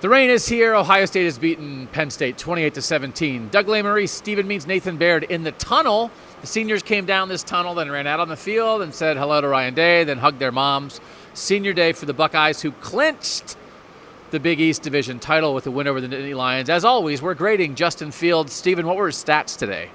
The rain is here. Ohio State has beaten Penn State 28-17. Doug Lesmerises, Stephen Nathan Baird in the tunnel. The seniors came down this tunnel, then ran out on the field and said hello to Ryan Day, then hugged their moms. Senior day for the Buckeyes, who clinched the Big East Division title with a win over the Nittany Lions. As always, we're grading Justin Fields. Stephen, what were his stats today?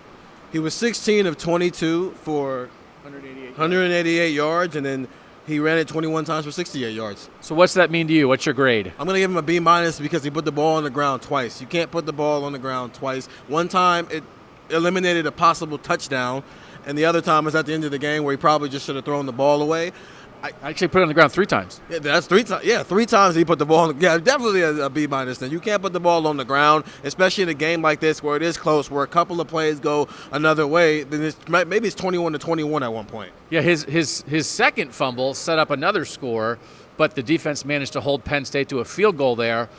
He was 16 of 22 for 188 yards, and then he ran it 21 times for 68 yards. So what's that mean to you? What's your grade? I'm going to give him a B- because he put the ball on the ground twice. You can't put the ball on the ground twice. One time it eliminated a possible touchdown, and the other time was at the end of the game where he probably just should have thrown the ball away. I actually put it on the ground 3 times. Yeah, that's 3 times. Yeah, 3 times he put the ball on the ground. Yeah, definitely a B-. Then you can't put the ball on the ground, especially in a game like this where it is close, where a couple of plays go another way. Then maybe it's 21-21 at one point. Yeah, his second fumble set up another score, but the defense managed to hold Penn State to a field goal there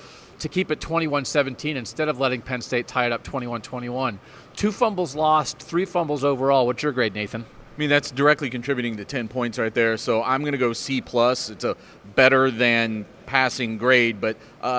to keep it 21-17 instead of letting Penn State tie it up 21-21. 2 fumbles lost, 3 fumbles overall. What's your grade, Nathan? I mean, that's directly contributing to 10 points right there, so I'm going to go C+. It's a better than passing grade, but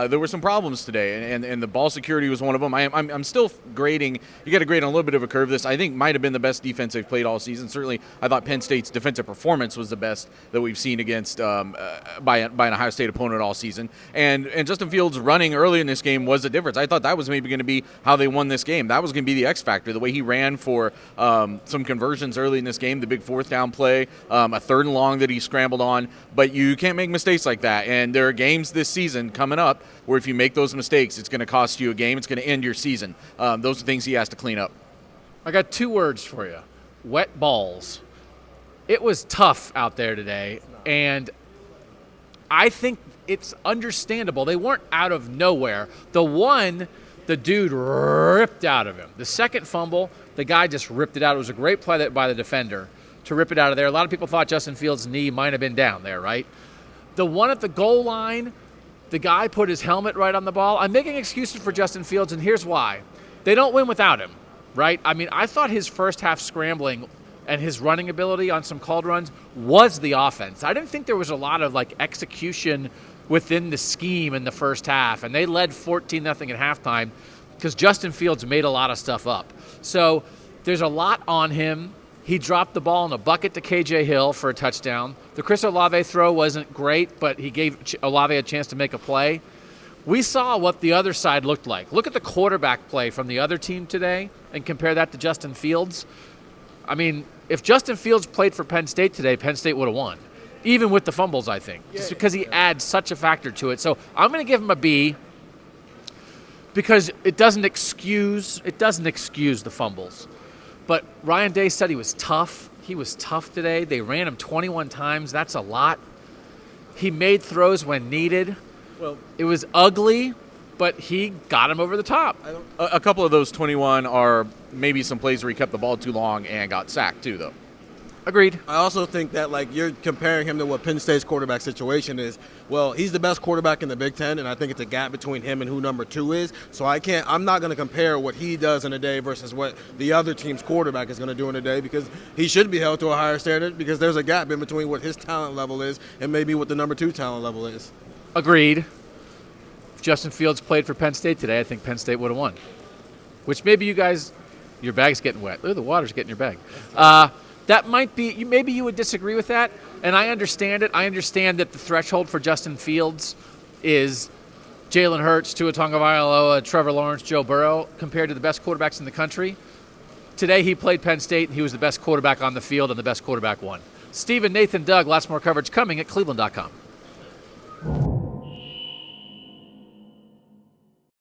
there were some problems today, and the ball security was one of them. I'm still grading. You got to grade on a little bit of a curve. This, I think, might have been the best defense they've played all season. Certainly, I thought Penn State's defensive performance was the best that we've seen against by an Ohio State opponent all season. And Justin Fields running early in this game was the difference. I thought that was maybe going to be how they won this game. That was going to be the X factor, the way he ran for some conversions early in this game, the big 4th down play, a 3rd and long that he scrambled on. But you can't make mistakes like that, and there are games this season coming up where if you make those mistakes, it's going to cost you a game. It's going to end your season. Those are things he has to clean up. I got 2 words for you. Wet balls. It was tough out there today, and I think it's understandable. They weren't out of nowhere. The one, the dude ripped out of him. The second fumble, the guy just ripped it out. It was a great play by the defender to rip it out of there. A lot of people thought Justin Fields' knee might have been down there, right? The one at the goal line, the guy put his helmet right on the ball. I'm making excuses for Justin Fields, and here's why. They don't win without him, right? I mean, I thought his first half scrambling and his running ability on some called runs was the offense. I didn't think there was a lot of execution within the scheme in the first half, and they led 14-0 at halftime because Justin Fields made a lot of stuff up. So there's a lot on him. He dropped the ball in a bucket to KJ Hill for a touchdown. The Chris Olave throw wasn't great, but he gave Olave a chance to make a play. We saw what the other side looked like. Look at the quarterback play from the other team today and compare that to Justin Fields. I mean, if Justin Fields played for Penn State today, Penn State would have won, even with the fumbles, I think, just because he adds such a factor to it. So I'm going to give him a B because it doesn't excuse the fumbles. But Ryan Day said he was tough. He was tough today. They ran him 21 times. That's a lot. He made throws when needed. Well, it was ugly, but he got him over the top. A couple of those 21 are maybe some plays where he kept the ball too long and got sacked too, though. Agreed. I also think that you're comparing him to what Penn State's quarterback situation is. Well, he's the best quarterback in the Big Ten, and I think it's a gap between him and who number 2 is. So I'm not going to compare what he does in a day versus what the other team's quarterback is going to do in a day, because he should be held to a higher standard, because there's a gap in between what his talent level is and maybe what the number 2 talent level is. Agreed. If Justin Fields played for Penn State today, I think Penn State would have won. Which maybe you guys, your bag's getting wet. Ooh, the water's getting your bag. That might be, maybe you would disagree with that, and I understand it. I understand that the threshold for Justin Fields is Jalen Hurts, Tua Tagovailoa, Trevor Lawrence, Joe Burrow, compared to the best quarterbacks in the country. Today he played Penn State, and he was the best quarterback on the field, and the best quarterback won. Stephen, Nathan, Doug, lots more coverage coming at cleveland.com.